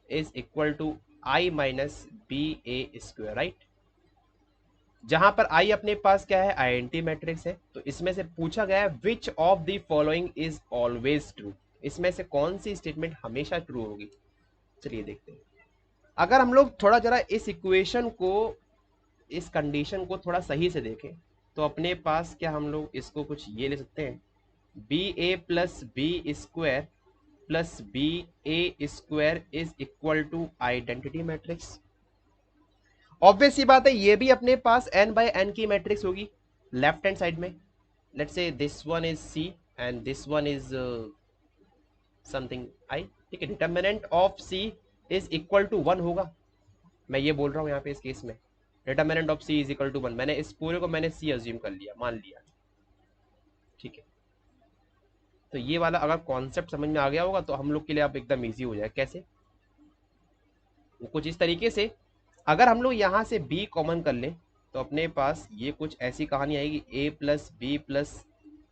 is equal to I minus B A square, right, जहां पर आई अपने पास क्या है, आईडेंटिटी मैट्रिक्स है। तो इसमें से पूछा गया है विच of the following is always true, इसमें से कौन सी स्टेटमेंट हमेशा ट्रू होगी। चलिए देखते हैं। अगर हम लोग थोड़ा जरा इस इक्वेशन को, इस कंडीशन को थोड़ा सही से देखें तो अपने पास क्या, हम लोग इसको कुछ ये ले सकते हैं, B A plus B square plus B A square is equal to identity matrix. Obvious सी बात है, ये भी अपने पास n बाय n की मैट्रिक्स होगी लेफ्ट हैंड साइड में। Let's say this one is c and this one is something i, ठीक है। Determinant of c is equal to 1 होगा, मैं ये बोल रहा हूँ यहाँ पे इस केस में determinant of c is equal to 1। मैंने इस पूरे को मैंने c अज्यूम कर लिया, मान लिया, ठीक है। तो ये वाला अगर कॉन्सेप्ट समझ में आ गया होगा तो हम लोग के लिए अब एकदम ईजी हो जाए। कैसे, वो कुछ इस तरीके से, अगर हम लोग यहाँ से b कॉमन कर लें तो अपने पास ये कुछ ऐसी कहानी आएगी, a plus B plus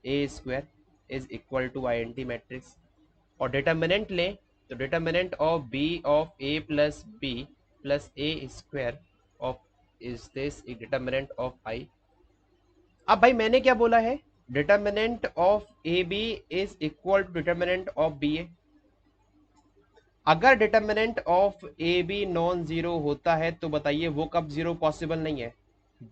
A square is equal to identity matrix. और डिटर्मिनेंट लें तो determinant of b of a plus B plus A square of is this determinant of i। अब भाई मैंने क्या बोला है, determinant of A B is equal to determinant of B A. अगर determinant of A B non zero होता है तो बताइए वो कब जीरो पॉसिबल नहीं है,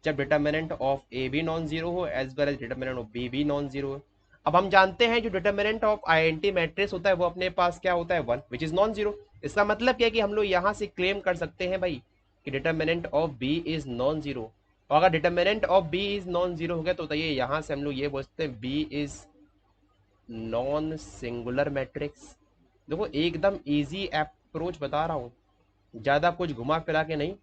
जब determinant of A B non zero हो as well as determinant of B भी नॉन जीरो हो। अब हम जानते हैं जो डिटर्मिनेंट ऑफ आइडेंटिटी मैट्रिक्स होता है वो अपने पास क्या होता है, 1 विच इज नॉन जीरो। इसका मतलब क्या है कि हम लोग यहां से क्लेम कर सकते हैं भाई कि determinant of B is non zero. और अगर determinant of B is non zero हो गया तो बताइए यहां से हम लोग ये बोल सकते हैं B is non singular matrix. देखो एकदम इजी अप्रोच बता रहा हूं, ज्यादा कुछ घुमा फिरा के नहीं।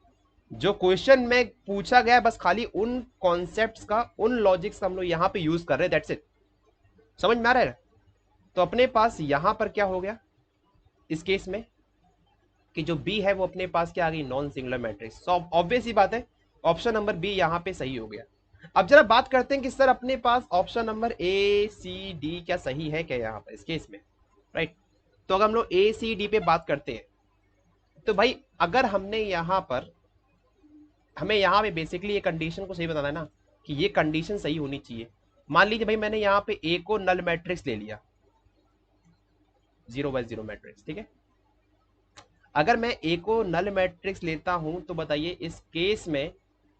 जो क्वेश्चन में पूछा गया है बस खाली उन कॉन्सेप्ट्स का, उन लॉजिक्स का हम लोग यहाँ पे यूज कर रहे हैं, दैट्स इट। समझ में आ रहा है? तो अपने पास यहां पर क्या हो गया इस केस में कि जो बी है वो अपने पास क्या आ गई, non singular matrix. So obvious ही बात है ऑप्शन नंबर बी यहाँ पे सही हो गया। अब जरा बात करते हैं कि सर अपने पास option number A C D क्या सही है क्या यहाँ पर इस केस में, राइट। तो अगर हम लोग ए सी डी पे बात करते हैं तो भाई अगर हमने यहाँ पर, हमें यहाँ पे बेसिकली ये कंडीशन को सही बताना है ना कि ये कंडीशन सही होनी चाहिए। मान लीजिए भाई मैंने यहाँ पे ए को नल मैट्रिक्स ले लिया, 0 बाय 0 मैट्रिक्स, ठीक है। अगर मैं ए को नल मैट्रिक्स लेता हूं तो बताइए इस केस में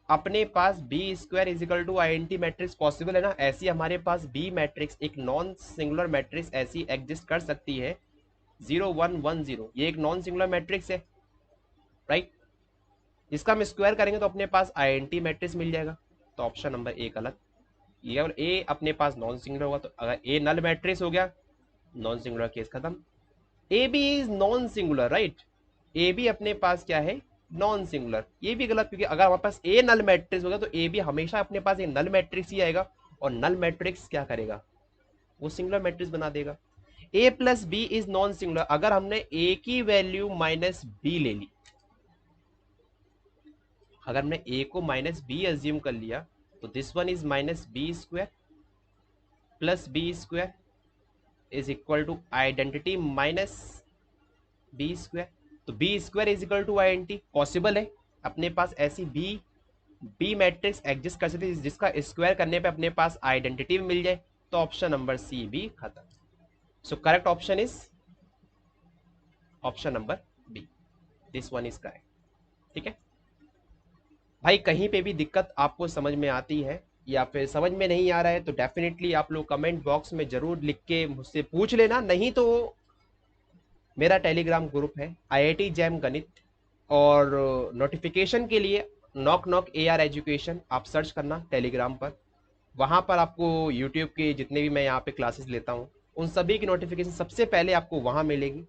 अपने पास B square is equal to identity matrix possible है ना। ऐसी हमारे पास बी मैट्रिक्स एक नॉन सिंगुलर मैट्रिक्स ऐसी एग्जिस्ट कर सकती है, 0 1 1 0, ये एक नॉन सिंगुलर मैट्रिक्स है, राइट। इसका हम स्क्वायर करेंगे तो अपने पास आइडेंटिटी मैट्रिक्स मिल जाएगा। तो ऑप्शन नंबर ए गलत, ये और ए अपने पास नॉन सिंगुलर होगा। तो अगर ए नल मैट्रिक्स हो गया, नॉन सिंगुलर केस खत्म। A B is non singular, right, A B अपने पास क्या है, नॉन सिंगुलर, ये भी गलत, क्योंकि अगर हमारे पास ए नल मैट्रिक्स होगा तो ए बी हमेशा अपने पास एक नल मैट्रिक्स ही आएगा, और नल मैट्रिक्स क्या करेगा, वो सिंगुलर मैट्रिक्स बना देगा। A plus B is non singular, अगर हमने ए की वैल्यू माइनस बी ले ली, अगर हमने ए को माइनस बी अज्यूम कर लिया तो this one is minus B square plus B square is equal to identity minus B square. तो B square is equal to identity possible है, अपने पास ऐसी बी मैट्रिक्स एग्जिस्ट कर सकती है जिसका स्क्वायर करने पे अपने पास आइडेंटिटी मिल जाए। तो ऑप्शन नंबर सी भी खत्म। So correct option is option number B, this one is correct, ठीक है। भाई कहीं पे भी दिक्कत आपको समझ में आती है या फिर समझ में नहीं आ रहा है तो डेफिनेटली आप लोग कमेंट बॉक्स में जरूर लिख के मुझसे पूछ लेना, नहीं तो मेरा टेलीग्राम ग्रुप है IIT जैम गणित, और नोटिफिकेशन के लिए नॉक नॉक AR एजुकेशन आप सर्च करना टेलीग्राम पर। वहां पर आपको यूट्यूब के जितने भी मैं यहाँ पे क्लासेस लेता हूँ उन सभी की नोटिफिकेशन सबसे पहले आपको वहां मिलेगी।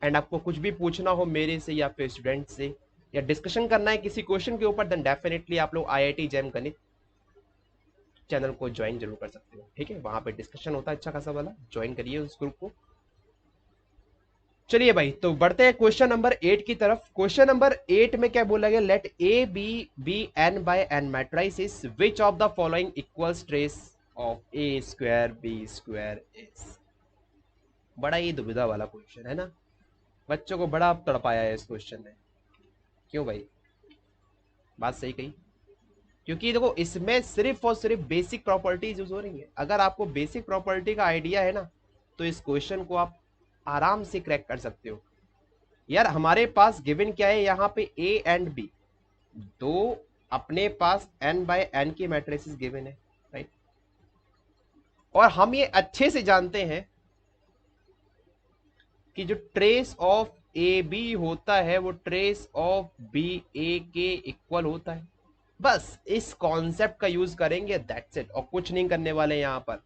एंड आपको कुछ भी पूछना हो मेरे से या फिर स्टूडेंट से या डिस्कशन करना है किसी क्वेश्चन के ऊपर, देन डेफिनेटली आप लोग IIT जैम गणित चैनल को ज्वाइन जरूर कर सकते हो। ठीक है, वहां पे डिस्कशन होता है अच्छा खासा वाला, ज्वाइन करिए उस ग्रुप को। चलिए भाई, तो बढ़ते हैं क्वेश्चन नंबर 8 की तरफ। क्वेश्चन नंबर 8 में क्या बोला गया, let A B N by N matrices which of the following equals trace of A square B square is. बड़ा ही दुविधा वाला क्वेश्चन है ना, बच्चों को बड़ा तड़पाया है इस क्वेश्चन ने। क्यों भाई, बात सही कही, क्योंकि देखो इसमें सिर्फ और सिर्फ बेसिक प्रॉपर्टीज यूज हो रही है। अगर आपको बेसिक प्रॉपर्टी का आइडिया है ना तो इस क्वेश्चन को आप आराम से क्रैक कर सकते हो। यार हमारे पास गिवन क्या है यहाँ पे, ए एंड बी, दो अपने पास n बाय n की मैट्रिसेस गिवन है, राइट। और हम ये अच्छे से जानते हैं कि जो ट्रेस ऑफ ए बी होता है वो ट्रेस ऑफ बी ए के इक्वल होता है। बस इस कॉन्सेप्ट का यूज करेंगे, दैट्स इट, और कुछ नहीं करने वाले यहां पर।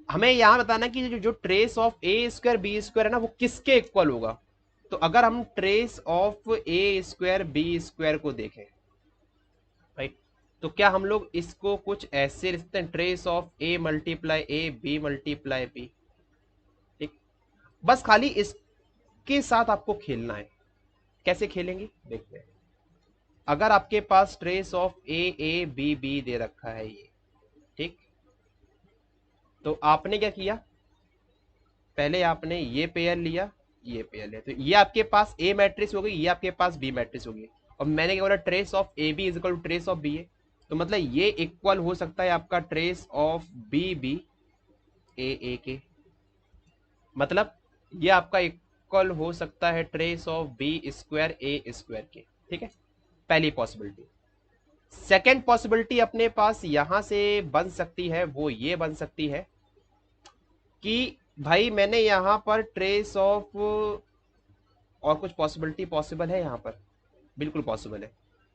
हमें यहां बताना कि जो trace of A square B square है ना वो किसके इक्वल होगा। तो अगर हम trace of A square B square को देखें, राइट, तो क्या हम लोग इसको कुछ ऐसे लिखते हैं, trace of A multiply A B multiply B. ठीक, बस खाली इसके साथ आपको खेलना है। कैसे खेलेंगे देखते हैं। अगर आपके पास trace of A B B दे रखा है ये, ठीक, तो आपने क्या किया, पहले आपने ये पेयर लिया, ये पेयर लिया, तो ये आपके पास ए मैट्रिक्स हो गई, ये आपके पास बी मैट्रिक्स हो गई। और मैंने क्या बोला, trace of A B is equal to trace of B A, तो मतलब ये इक्वल हो सकता है आपका trace of B B A के, मतलब ये आपका इक्वल हो सकता है trace of B square A square के। ठीक है, पहली पॉसिबिलिटी। सेकेंड पॉसिबिलिटी अपने पास यहां से बन सकती है, वो ये बन सकती है कि भाई मैंने यहां पर ट्रेस ऑफ, और कुछ पॉसिबिलिटी पॉसिबल है यहां पर, बिल्कुल पॉसिबल है।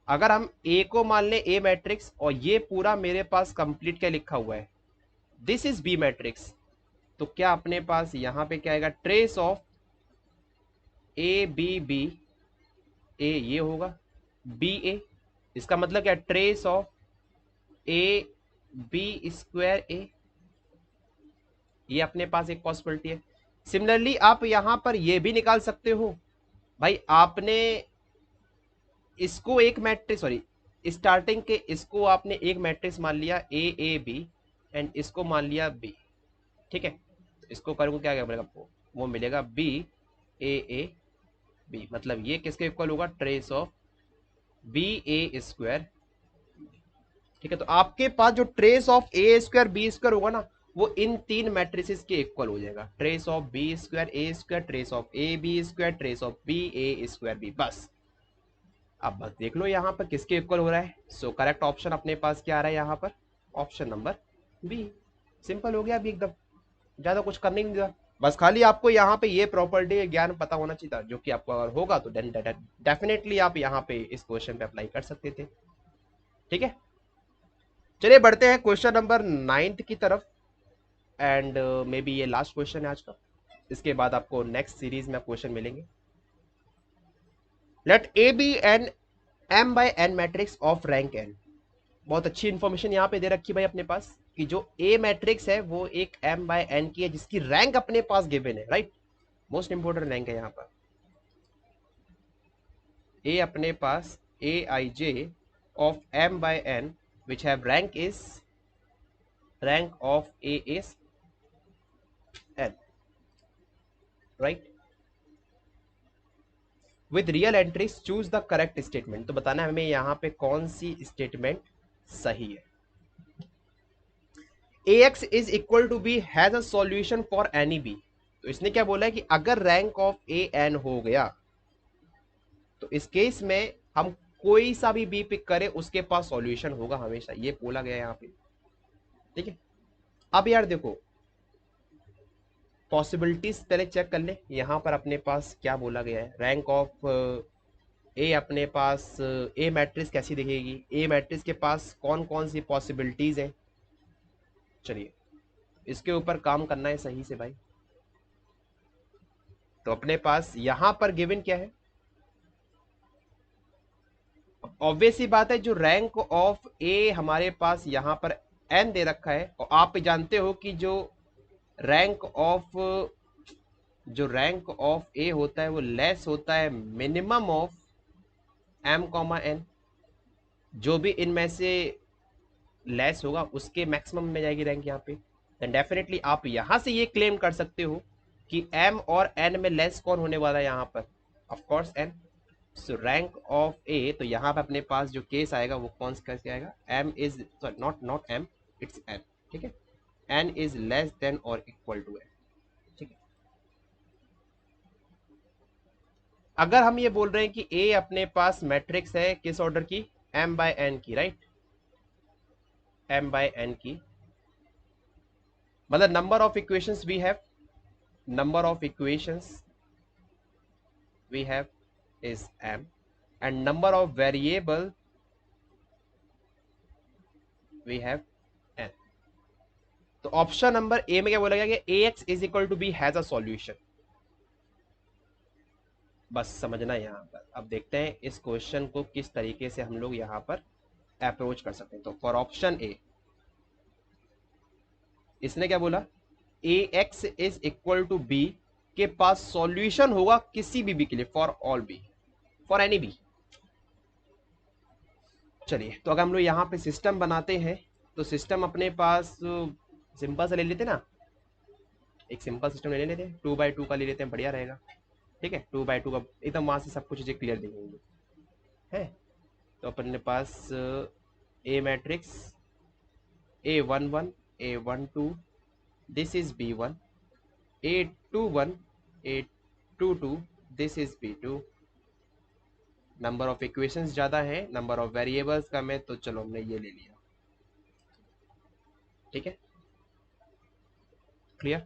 अगर हम ए को मान लें ए मैट्रिक्स, और ये पूरा मेरे पास कंप्लीट क्या लिखा हुआ है, दिस इज बी मैट्रिक्स, तो क्या अपने पास यहां पे क्या आएगा, trace of A B B A ये होगा बी ए, इसका मतलब क्या, trace of A B square A, ये अपने पास एक पॉसिबिलिटी है। सिमिलरली आप यहां पर ये भी निकाल सकते हो, भाई आपने इसको एक मैट्रिक्स, सॉरी स्टार्टिंग के इसको आपने एक मैट्रिक्स मान लिया ए बी, एंड इसको मान लिया बी। ठीक है, तो इसको करूंगा क्या मिलेगा आपको, वो मिलेगा बी ए बी, मतलब ये किसके इक्वल होगा, trace of B A square. ठीक है, तो आपके पास जो trace of A square B square होगा ना वो इन तीन मैट्रिसेस के इक्वल हो जाएगा, trace of B square A square, trace of A B square, trace of B A square B. बस अब बस देख लो यहाँ पर किसके इक्वल हो रहा है। सो करेक्ट ऑप्शन अपने पास क्या आ रहा है यहाँ पर, ऑप्शन नंबर बी। सिंपल हो गया अभी एकदम, ज्यादा कुछ करने नहीं दिया, बस खाली आपको यहाँ पे ये प्रॉपर्टी ज्ञान पता होना चाहिए था, जो कि आपको अगर होगा तो डेफिनेटली आप यहाँ पे इस क्वेश्चन पे अप्लाई कर सकते थे। ठीक है, चलिए बढ़ते हैं क्वेश्चन नंबर 9 की तरफ, एंड मे बी ये लास्ट क्वेश्चन है आज का, इसके बाद आपको नेक्स्ट सीरीज में क्वेश्चन मिलेंगे। Let A B N M by N matrix of rank N. बहुत अच्छी इंफॉर्मेशन यहाँ पे दे रखी भाई अपने पास, कि जो ए मैट्रिक्स है वो एक एम बाय एन की है जिसकी रैंक अपने पास गिवन है, राइट, मोस्ट इंपोर्टेंट रैंक है यहाँ पर। ए अपने पास A I J of M by N which have rank is rank of A is N, right, with real entries choose the correct statement. तो बताना है हमें यहाँ पे कौन सी स्टेटमेंट सही है। ax is equal to B has a solution for any B, तो इसने क्या बोला है कि अगर रैंक ऑफ ए एन हो गया तो इस केस में हम कोई सा भी बी पिक करें उसके पास सॉल्यूशन होगा हमेशा, ये बोला गया यहाँ पे। ठीक है, अब यार देखो पॉसिबिलिटीज पहले चेक कर ले, यहां पर अपने पास क्या बोला गया है, रैंक ऑफ ए अपने पास ए मैट्रिक्स कैसी दिखेगी, ए मैट्रिक्स के पास कौन कौन सी पॉसिबिलिटीज हैं, चलिए इसके ऊपर काम करना है सही से भाई। तो अपने पास यहां पर गिवन क्या है, ऑब्वियस सी बात है, जो रैंक ऑफ ए हमारे पास यहां पर एन दे रखा है, और आप जानते हो कि रैंक ऑफ जो रैंक ऑफ ए होता है वो लेस होता है minimum of M comma N. जो भी इनमें से लेस होगा उसके मैक्सिमम में जाएगी रैंक यहाँ पे। देन डेफिनेटली आप यहां से ये क्लेम कर सकते हो कि एम और एन में लेस कौन होने वाला है यहाँ पर, of course N. So rank of A, तो यहाँ पे अपने पास जो केस आएगा वो कौन सा कैसे आएगा, M is sorry not M, it's N. ठीक है, एन इज लेस देन और इक्वल टू एन। ठीक है, अगर हम ये बोल रहे हैं कि ए अपने पास मैट्रिक्स है किस ऑर्डर की, एम बाय एन की, राइट, एम बाय एन की, मतलब number of equations we have, number of equations we have is m, and number of variable we have n। तो ऑप्शन नंबर ए में क्या बोला गया कि ax is equal to b has a solution। बस समझना यहां पर। अब देखते हैं इस क्वेश्चन को किस तरीके से हम लोग यहां पर अप्रोच कर सकते हैं। तो फॉर ऑप्शन ए इसने क्या बोला, ax is equal to b के पास सॉल्यूशन होगा किसी भी के लिए, for all B, for any B. चलिए तो अगर हम लोग यहाँ पे सिस्टम बनाते हैं तो सिस्टम अपने पास सिंपल सा ले लेते ना, एक सिंपल सिस्टम ले लेते हैं, 2x2 का ले लेते हैं, बढ़िया रहेगा। ठीक है, 2x2 का एकदम वहां से सब कुछ चीजें क्लियर दिखेंगे है। तो अपने पास A matrix A11 A12 this is B1, A21 A22 this is B2। Number of equations ज्यादा है, नंबर ऑफ वेरिएबल्स कम है, तो चलो हमने ये ले लिया। ठीक है, क्लियर,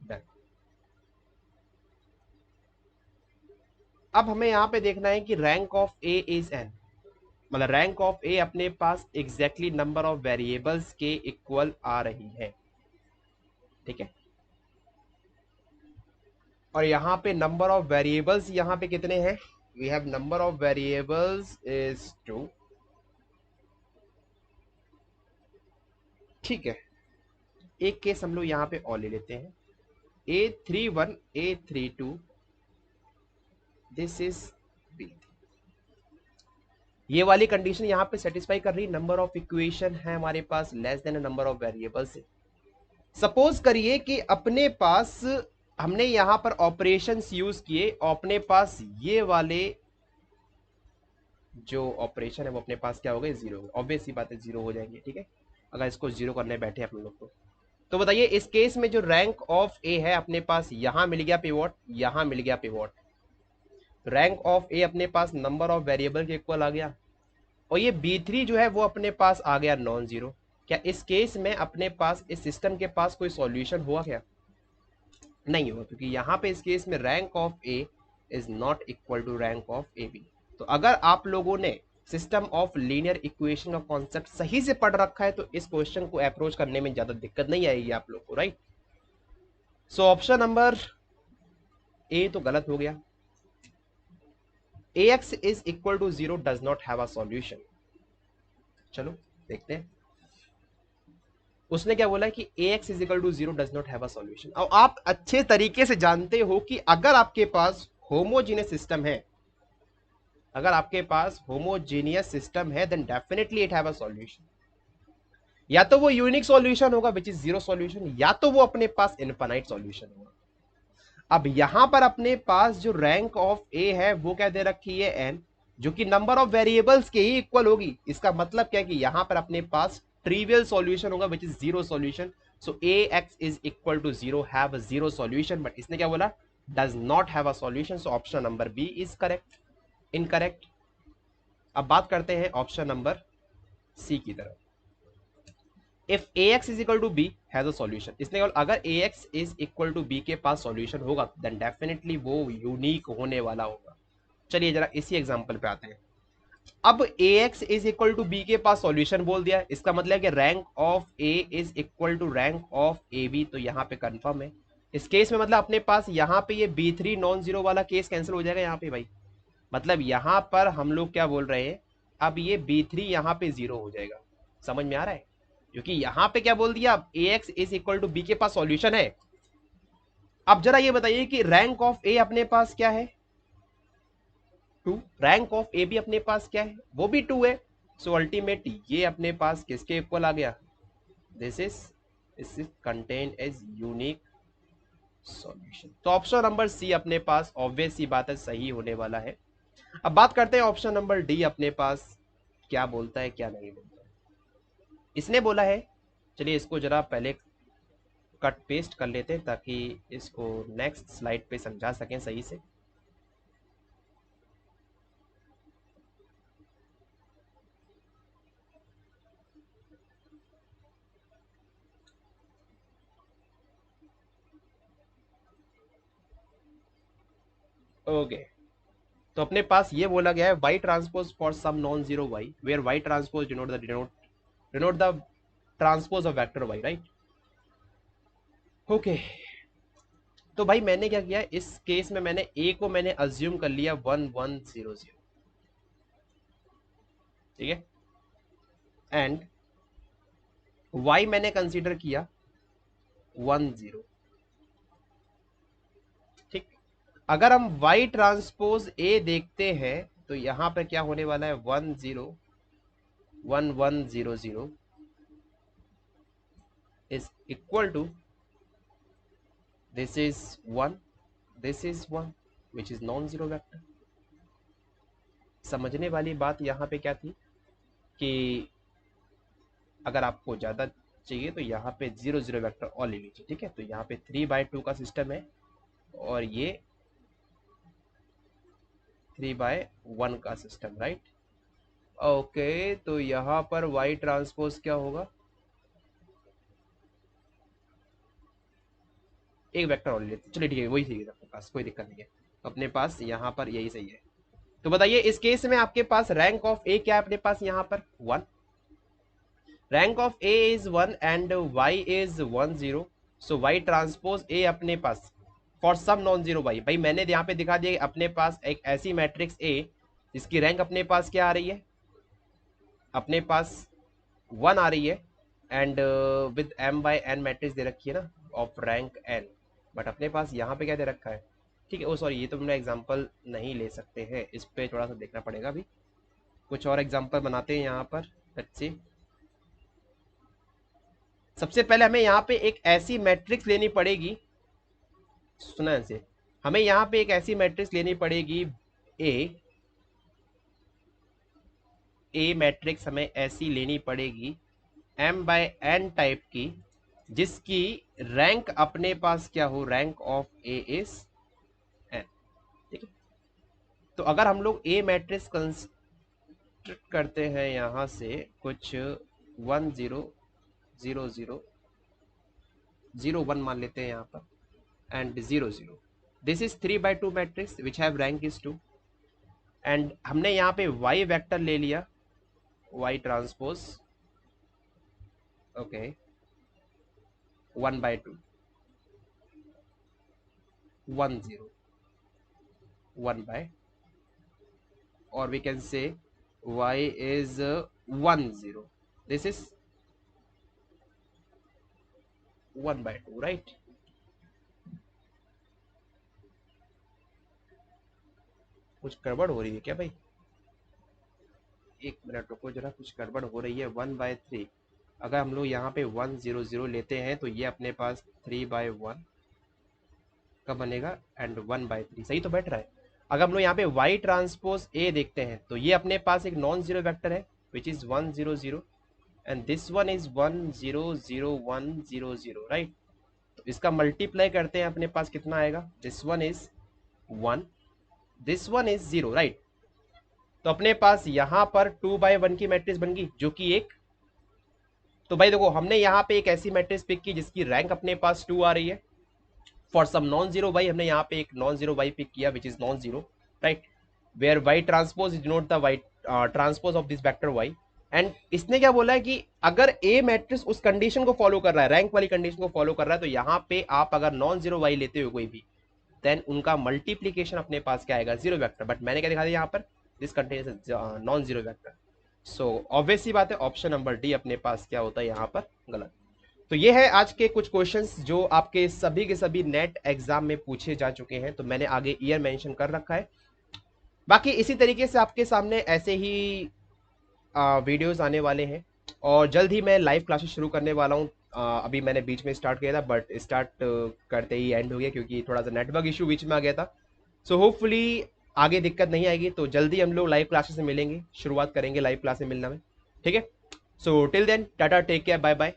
डन। अब हमें यहां पे देखना है कि rank of A is N, मतलब रैंक ऑफ ए अपने पास एग्जैक्टली नंबर ऑफ वेरिएबल्स के इक्वल आ रही है। ठीक है, और यहां पे नंबर ऑफ वेरिएबल्स यहां पे कितने हैं, we have number of variables is 2। ठीक है, एक केस हम लोग यहां पे और ले लेते हैं, A31 A32 this is B। ये वाली कंडीशन यहां पे सेटिस्फाई कर रही, नंबर ऑफ इक्वेशन है हमारे पास less than number of variables. Suppose करिए कि अपने पास हमने यहां पर ऑपरेशंस यूज किए, अपने पास ये वाले जो ऑपरेशन है वो अपने पास क्या हो गए, जीरो। ऑब्वियस सी बात है जीरो हो जाएंगे। ठीक है, अगर इसको जीरो करने बैठे अपन लोग तो बताइए इस केस में जो रैंक ऑफ ए है अपने पास यहां मिल गया पिवोट, यहां मिल गया पिवोट, रैंक ऑफ ए अपने पास नंबर ऑफ वेरिएबल के इक्वल आ गया, और ये B3 जो है वो अपने पास आ गया नॉन जीरो। क्या इस केस में अपने पास इस सिस्टम के पास कोई सॉल्यूशन हुआ क्या, नहीं हुआ, क्योंकि यहां पे इस केस में rank of A is not equal to rank of A B. तो अगर आप लोगों ने सिस्टम ऑफ लीनियर इक्वेशन का कॉन्सेप्ट सही से पढ़ रखा है तो इस क्वेश्चन को अप्रोच करने में ज्यादा दिक्कत नहीं आएगी आप लोग को, राइट। सो ऑप्शन नंबर ए तो गलत हो गया, ax is equal to 0 does not have a solution। चलो देखते हैं उसने क्या बोला कि ax is equal to 0 does not have a solution। और आप अच्छे तरीके से जानते हो कि अगर आपके पास होमोजीनियस सिस्टम है, अगर आपके पास होमोजीनियस सिस्टम है then definitely it have a solution. या तो वो यूनिक सॉल्यूशन होगा विच इज जीरो सॉल्यूशन, या तो वो अपने पास इनफाइनाइट सॉल्यूशन होगा। अब यहां पर अपने पास जो रैंक ऑफ ए है वो क्या दे रखी है एन, जो कि नंबर ऑफ वेरिएबल्स के ही इक्वल होगी। इसका मतलब क्या है कि यहां पर अपने पास ट्रिवियल सॉल्यूशन होगा which is zero solution. So ax is equal to zero, have zero solution, but इसने क्या बोला, does not have a solution. So option number B is correct, incorrect. अब बात करते हैं ऑप्शन नंबर सी की तरफ। If ax is equal to b has a solution, इसने केवल अगर ax is equal to b के पास सॉल्यूशन होगा then definitely वो यूनिक होने वाला होगा। चलिए जरा इसी एग्जांपल पे आते हैं। अब ax is equal to B के पास सॉल्यूशन बोल दिया, इसका मतलब है कि rank of a is equal to rank of A B, तो यहाँ पे कंफर्म है। इस केस में मतलब अपने पास यहाँ पे ये b3 नॉन जीरो वाला केस कैंसिल हो जाएगा यहाँ पे भाई, मतलब यहाँ पर हम लोग क्या बोल रहे हैं, अब ये b3 यहाँ पे जीरो हो जाएगा। समझ में आ रहा है, क्योंकि यहाँ पे क्या बोल दिया, ax is equal to B के पास सॉल्यूशन है। अब जरा ये बताइए कि रैंक ऑफ ए अपने पास क्या है, 2, रैंक ऑफ ए भी अपने पास क्या है, वो भी 2 है। सो अल्टीमेट ये अपने पास किसके इक्वल आ गया, this is contain as unique solution. तो ऑप्शन नंबर सी अपने पास ऑब्वियस सी बात है सही होने वाला है। अब बात करते हैं ऑप्शन नंबर डी अपने पास क्या बोलता है क्या नहीं बोलता है। इसने बोला है, चलिए इसको जरा पहले कट पेस्ट कर लेते हैं ताकि इसको नेक्स्ट स्लाइड पे समझा सकें सही से। ओके तो अपने पास ये बोला गया है y transpose for some non zero y where y transpose denote the transpose of vector y, right. Okay तो भाई मैंने क्या किया इस केस में, मैंने a को मैंने अज्यूम कर लिया 1100, ठीक है, एंड y मैंने कंसीडर किया 10, ठीक। अगर हम y ट्रांसपोज a देखते हैं तो यहां पर क्या होने वाला है, 1100 is equal to this is 1, this is 1 which is non zero vector। समझने वाली बात यहाँ पे क्या थी कि अगर आपको ज़्यादा चाहिए तो यहाँ पे 0 0 वेक्टर और ले लीजिए, ठीक है। तो यहाँ पे 3/2 का सिस्टम है और ये 3/1 का सिस्टम, राइट। ओके तो यहाँ पर y ट्रांसपोज क्या होगा, एक वेक्टर और ले लेते, चलिए ठीक है वही सही है अपने पास, कोई दिक्कत नहीं है, अपने पास यहाँ पर यही सही है। तो बताइए इस केस में आपके पास रैंक ऑफ ए क्या है अपने पास यहाँ पर 1, rank of A is 1 and y is 10, so y transpose A अपने पास for some non zero y, भाई मैंने यहाँ पे दिखा दिया अपने पास एक ऐसी मैट्रिक्स ए जिसकी रैंक अपने पास क्या आ रही है, अपने पास 1 आ रही है एंड विद m/n मैट्रिक्स दे रखी है ना ऑफ रैंक n, बट अपने पास यहाँ पे क्या दे रखा है, ठीक है। ओ सॉरी ये तो हमने एग्जांपल नहीं ले सकते हैं, इस पे थोड़ा सा देखना पड़ेगा अभी, कुछ और एग्जांपल बनाते हैं यहाँ पर बच्चे। सबसे पहले हमें यहाँ पे एक ऐसी मैट्रिक्स लेनी पड़ेगी, सुना से, हमें यहाँ पे एक ऐसी मैट्रिक्स लेनी पड़ेगी ए मैट्रिक्स हमें ऐसी लेनी पड़ेगी m/n टाइप की जिसकी रैंक अपने पास क्या हो, rank of A is n, ठीक है। तो अगर हम लोग ए मैट्रिक्स कंस्ट्रक्ट करते हैं यहाँ से कुछ 1 0 0 0 0 1 मान लेते हैं यहाँ पर and 0 0, this is 3/2 matrix which have rank is 2 and हमने यहाँ पे y वेक्टर ले लिया, y transpose, okay 1/2 1 0 1 by, or we can say y is 1 0, this is 1/2, right। कुछ गड़बड़ हो रही है क्या भाई, एक मिनट रुको जरा, कुछ गड़बड़ हो रही है। 1/3 अगर हम लोग यहाँ पे 1 0 0 लेते हैं तो ये अपने पास 3/1 का बनेगा एंड 1/3 सही तो बैठ रहा है। अगर हम लोग यहाँ पे y ट्रांसपोज a देखते हैं तो ये अपने पास एक नॉन जीरो वेक्टर है which is 1 0 0 and this one is 1 0 0 1 0 0, right. तो इसका मल्टीप्लाई करते हैं अपने पास कितना आएगा, this one is 1 this one is 0, right. तो अपने पास यहाँ पर 2/1 की मैट्रिक्स बन गई जो कि एक, तो भाई देखो हमने यहाँ पे एक ऐसी मैट्रिक्स पिक की जिसकी रैंक अपने पास 2 आ रही है for some non zero y, हमने यहाँ पे एक नॉन जीरो y पिक किया which is non zero, right, where y transpose denote the transpose of this vector Y. And इसने क्या बोला है कि अगर ए मैट्रिक्स उस कंडीशन को फॉलो कर रहा है, रैंक वाली कंडीशन को फॉलो कर रहा है, तो यहाँ पे आप अगर नॉन जीरो वाई लेते हो कोई भी, देन उनका मल्टीप्लीकेशन अपने पास क्या आएगा, जीरो वेक्टर। बट मैंने क्या दिखा दिया यहाँ पर, this contains non zero vector. So obvious सी बात है, ऑप्शन नंबर डी अपने पास क्या होता है यहाँ पर, गलत। तो ये है आज के कुछ क्वेश्चंस जो आपके सभी के सभी नेट एग्जाम में पूछे जा चुके हैं। तो मैंने आगे ईयर मेंशन कर रखा है। बाकी इसी तरीके से आपके सामने ऐसे ही वीडियोस आने वाले हैं, और जल्द ही मैं लाइव क्लासेस शुरू करने वाला हूँ। अभी मैंने बीच में स्टार्ट किया था, बट स्टार्ट करते ही एंड हो गया क्योंकि थोड़ा सा नेटवर्क इशू बीच में आ गया था। सो होपफुली आगे दिक्कत नहीं आएगी, तो जल्दी हम लोग लाइव क्लासेस से मिलेंगे, शुरुआत करेंगे लाइव क्लास में मिलना में। ठीक है, so till then tata, take care, bye bye,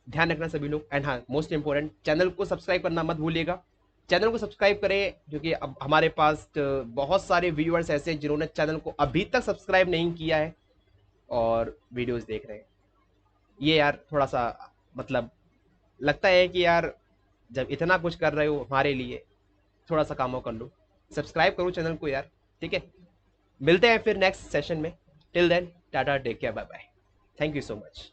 ध्यान रखना सभी लोग। एंड हाँ, मोस्ट इंपॉर्टेंट, चैनल को सब्सक्राइब करना मत भूलिएगा। चैनल को सब्सक्राइब करें क्योंकि अब हमारे पास बहुत सारे व्यूअर्स ऐसे हैं जिन्होंने चैनल को अभी तक सब्सक्राइब नहीं किया है और वीडियोस देख रहे हैं। ये यार थोड़ा सा मतलब लगता है कि यार जब इतना कुछ कर रहे हो हमारे लिए, थोड़ा सा कामों कर लो, सब्सक्राइब करो चैनल को यार। ठीक है, मिलते हैं फिर नेक्स्ट सेशन में। Till then tata, take care, bye bye, thank you so much.